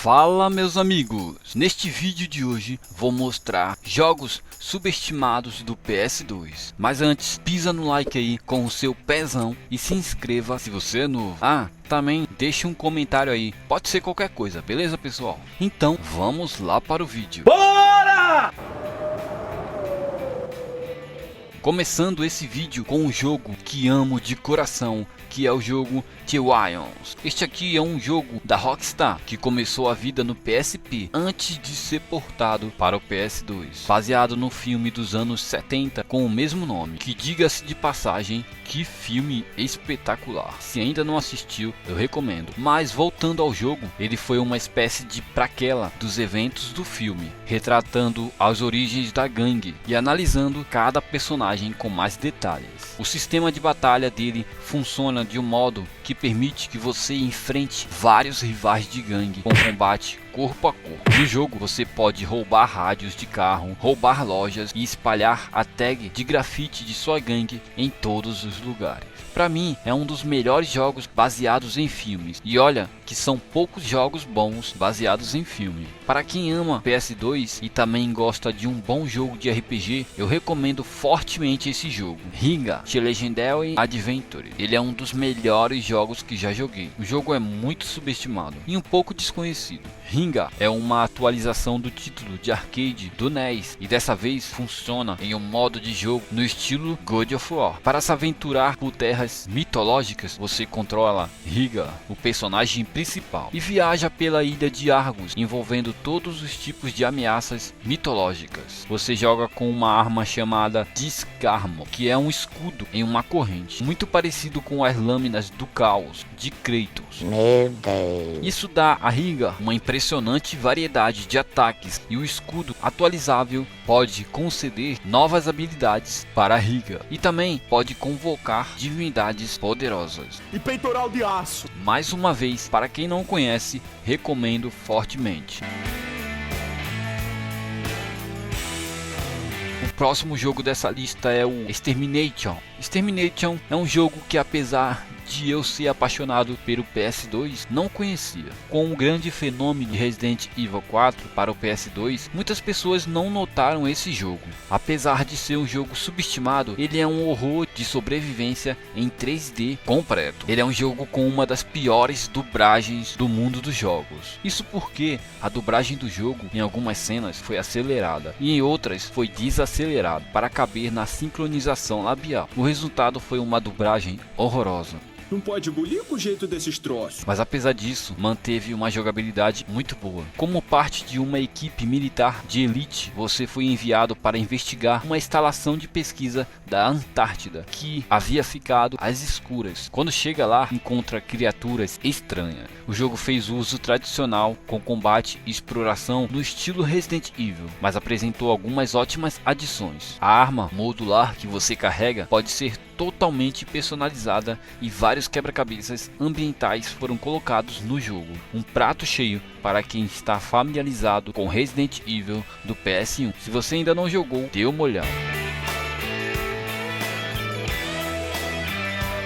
Fala meus amigos, neste vídeo de hoje vou mostrar jogos subestimados do PS2. Mas antes, pisa no like aí com o seu pezão e se inscreva se você é novo. Também deixe um comentário aí, pode ser qualquer coisa, beleza pessoal? Então vamos lá para o vídeo. Bora! Começando esse vídeo com um jogo que amo de coração, que é o jogo The Wilds. Este aqui é um jogo da Rockstar que começou a vida no PSP antes de ser portado para o PS2, baseado no filme dos anos 70 com o mesmo nome, que diga-se de passagem, que filme espetacular. Se ainda não assistiu, eu recomendo. Mas voltando ao jogo, ele foi uma espécie de prequela dos eventos do filme, retratando as origens da gangue e analisando cada personagem com mais detalhes. O sistema de batalha dele funciona de um modo que permite que você enfrente vários rivais de gangue com combate corpo a corpo. No jogo você pode roubar rádios de carro, roubar lojas e espalhar a tag de grafite de sua gangue em todos os lugares. Para mim é um dos melhores jogos baseados em filmes, e olha que são poucos jogos bons baseados em filme. Para quem ama PS2 e também gosta de um bom jogo de RPG, eu recomendo fortemente esse jogo, Ringa: The Legendary Adventure. Ele é um dos melhores jogos que já joguei. O jogo é muito subestimado e um pouco desconhecido. Ringa é uma atualização do título de arcade do NES e dessa vez funciona em um modo de jogo no estilo God of War. Para se aventurar por terras mitológicas, você controla Ringa, o personagem principal, e viaja pela ilha de Argus, envolvendo todos os tipos de ameaças mitológicas. Você joga com uma arma chamada Discarmo, que é um escudo em uma corrente, muito parecido com as lâminas do caos de Kratos. Meu Deus. Isso dá a Ringa uma impressionante variedade de ataques, e o escudo atualizável pode conceder novas habilidades para a Ringa e também pode convocar divindades poderosas. E peitoral de aço. Mais uma vez, para quem não conhece, recomendo fortemente. O próximo jogo dessa lista é o Extermination. Extermination é um jogo que, apesar de eu ser apaixonado pelo PS2, não conhecia. Com o grande fenômeno de Resident Evil 4 para o PS2, muitas pessoas não notaram esse jogo. Apesar de ser um jogo subestimado, ele é um horror de sobrevivência em 3D completo. Ele é um jogo com uma das piores dublagens do mundo dos jogos. Isso porque a dublagem do jogo em algumas cenas foi acelerada e em outras foi desacelerada para caber na sincronização labial. O resultado foi uma dublagem horrorosa. Não pode bulir com o jeito desses troços. Mas apesar disso, manteve uma jogabilidade muito boa. Como parte de uma equipe militar de elite, você foi enviado para investigar uma instalação de pesquisa da Antártida, que havia ficado às escuras. Quando chega lá, encontra criaturas estranhas. O jogo fez uso tradicional com combate e exploração no estilo Resident Evil, mas apresentou algumas ótimas adições. A arma modular que você carrega pode ser totalmente personalizada e vários quebra-cabeças ambientais foram colocados no jogo. Um prato cheio para quem está familiarizado com Resident Evil do PS1. Se você ainda não jogou, dê uma olhada.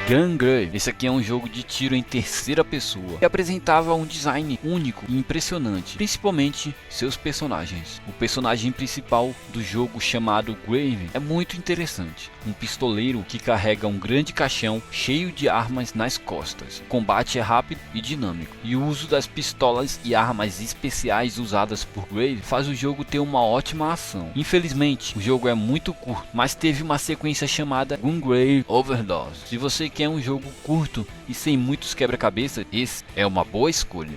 Gungrave. Esse aqui é um jogo de tiro em terceira pessoa que apresentava um design único e impressionante, principalmente seus personagens. O personagem principal do jogo, chamado Grave, é muito interessante. Um pistoleiro que carrega um grande caixão cheio de armas nas costas. O combate é rápido e dinâmico, e o uso das pistolas e armas especiais usadas por Grave faz o jogo ter uma ótima ação. Infelizmente, o jogo é muito curto, mas teve uma sequência chamada Gungrave Overdose. Se você quer um jogo curto e sem muitos quebra-cabeças, esse é uma boa escolha.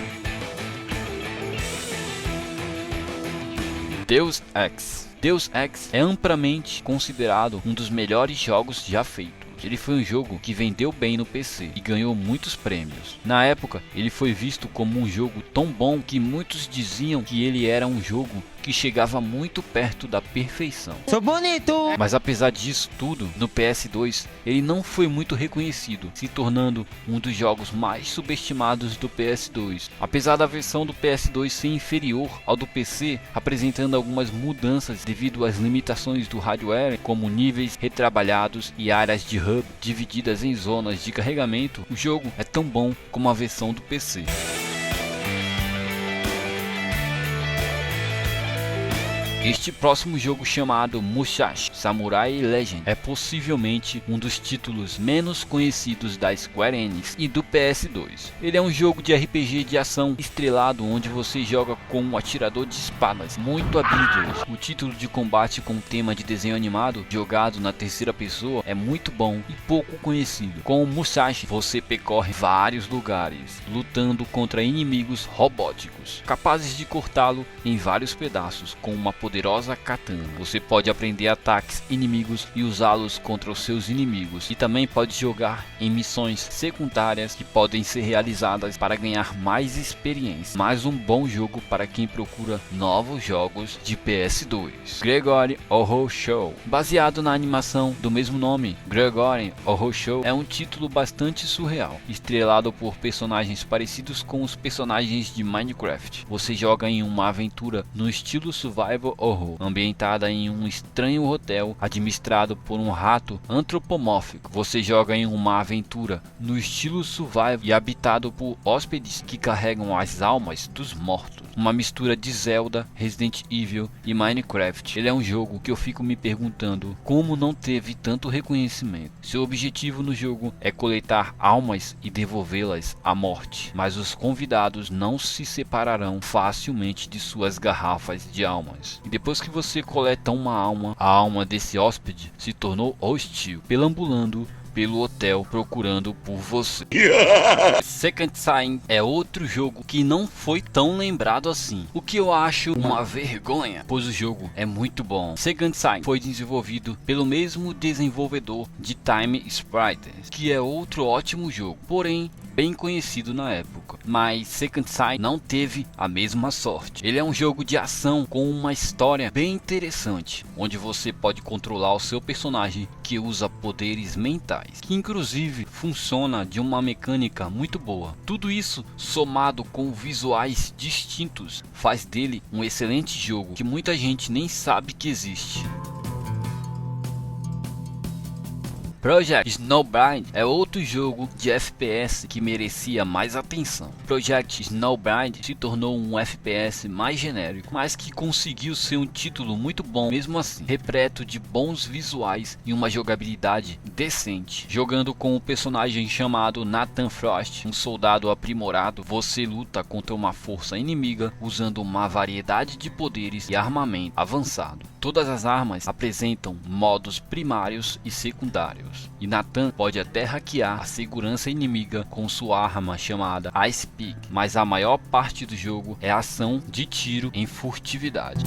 Deus Ex. Deus Ex é amplamente considerado um dos melhores jogos já feitos. Ele foi um jogo que vendeu bem no PC e ganhou muitos prêmios. Na época, ele foi visto como um jogo tão bom que muitos diziam que ele era um jogo que chegava muito perto da perfeição. Sou bonito! Mas apesar disso tudo, no PS2 ele não foi muito reconhecido, se tornando um dos jogos mais subestimados do PS2. Apesar da versão do PS2 ser inferior ao do PC, apresentando algumas mudanças devido às limitações do hardware, como níveis retrabalhados e áreas de hub divididas em zonas de carregamento, o jogo é tão bom como a versão do PC. Este próximo jogo, chamado Musashi Samurai Legend, é possivelmente um dos títulos menos conhecidos da Square Enix e do PS2. Ele é um jogo de RPG de ação estrelado onde você joga com um atirador de espadas muito habilidoso. O título de combate com tema de desenho animado jogado na terceira pessoa é muito bom e pouco conhecido. Com o Musashi você percorre vários lugares lutando contra inimigos robóticos capazes de cortá-lo em vários pedaços com uma poderosa katana. Você pode aprender ataques inimigos e usá-los contra os seus inimigos, e também pode jogar em missões secundárias que podem ser realizadas para ganhar mais experiência. Mais um bom jogo para quem procura novos jogos de PS2. Gregory Horror Show. Baseado na animação do mesmo nome, Gregory Horror Show é um título bastante surreal, estrelado por personagens parecidos com os personagens de Minecraft. Você joga em uma aventura no estilo survival horror, ambientada em um estranho hotel administrado por um rato antropomórfico. Você joga em uma aventura no estilo survival e habitado por hóspedes que carregam as almas dos mortos. Uma mistura de Zelda, Resident Evil e Minecraft. Ele é um jogo que eu fico me perguntando como não teve tanto reconhecimento. Seu objetivo no jogo é coletar almas e devolvê-las à morte, mas os convidados não se separarão facilmente de suas garrafas de almas. E depois que você coleta uma alma, a alma desse hóspede se tornou hostil, perambulando pelo hotel procurando por você. Second Sign é outro jogo que não foi tão lembrado assim, o que eu acho uma vergonha, pois o jogo é muito bom. Second Sign foi desenvolvido pelo mesmo desenvolvedor de Time Splitters, que é outro ótimo jogo, porém bem conhecido na época, mas Second Sight não teve a mesma sorte. Ele é um jogo de ação com uma história bem interessante, onde você pode controlar o seu personagem que usa poderes mentais, que inclusive funciona de uma mecânica muito boa. Tudo isso somado com visuais distintos faz dele um excelente jogo que muita gente nem sabe que existe. Project Snowblind é outro jogo de FPS que merecia mais atenção. Project Snowblind se tornou um FPS mais genérico, mas que conseguiu ser um título muito bom mesmo assim, repleto de bons visuais e uma jogabilidade decente. Jogando com um personagem chamado Nathan Frost, um soldado aprimorado, você luta contra uma força inimiga usando uma variedade de poderes e armamento avançado. Todas as armas apresentam modos primários e secundários, e Nathan pode até hackear a segurança inimiga com sua arma chamada Ice Pick, mas a maior parte do jogo é ação de tiro em furtividade.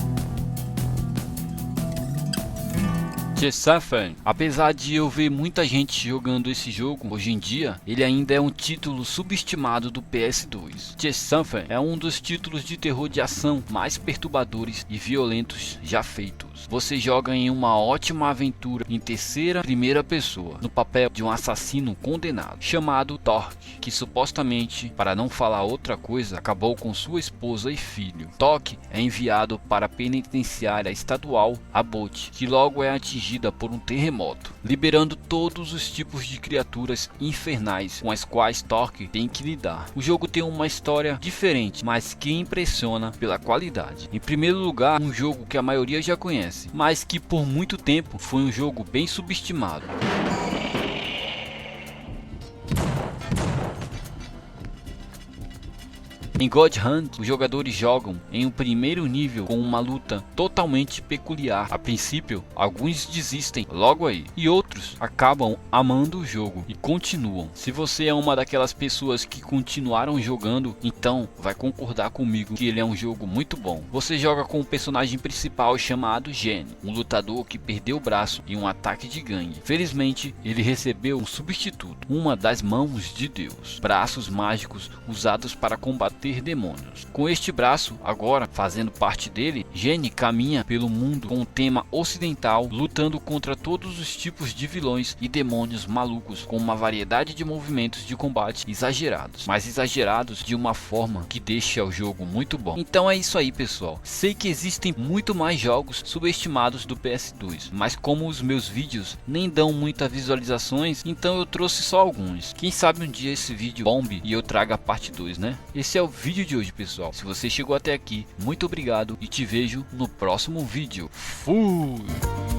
The Suffering. Apesar de eu ver muita gente jogando esse jogo hoje em dia, ele ainda é um título subestimado do PS2. The Suffering é um dos títulos de terror de ação mais perturbadores e violentos já feitos. Você joga em uma ótima aventura em primeira pessoa, no papel de um assassino condenado, chamado Torque, que supostamente, para não falar outra coisa, acabou com sua esposa e filho. Torque é enviado para a penitenciária estadual Abbott, que logo é atingida por um terremoto, liberando todos os tipos de criaturas infernais com as quais Torque tem que lidar. O jogo tem uma história diferente, mas que impressiona pela qualidade. Em primeiro lugar, um jogo que a maioria já conhece, mas que por muito tempo foi um jogo bem subestimado. Em God Hand, os jogadores jogam em um primeiro nível com uma luta totalmente peculiar. A princípio, alguns desistem logo aí, e outros acabam amando o jogo e continuam. Se você é uma daquelas pessoas que continuaram jogando, então vai concordar comigo que ele é um jogo muito bom. Você joga com o personagem principal chamado Gene, um lutador que perdeu o braço em um ataque de gangue. Felizmente, ele recebeu um substituto, uma das mãos de Deus, braços mágicos usados para combater demônios. Com este braço agora fazendo parte dele, Gene caminha pelo mundo com o tema ocidental, lutando contra todos os tipos de vilões e demônios malucos com uma variedade de movimentos de combate exagerados, mas exagerados de uma forma que deixa o jogo muito bom. Então é isso aí, pessoal. Sei que existem muito mais jogos subestimados do PS2, mas como os meus vídeos nem dão muitas visualizações, então eu trouxe só alguns. Quem sabe um dia esse vídeo bombe e eu traga a parte 2, né? Esse é o vídeo de hoje, pessoal. Se você chegou até aqui, muito obrigado e te vejo no próximo vídeo. Fui!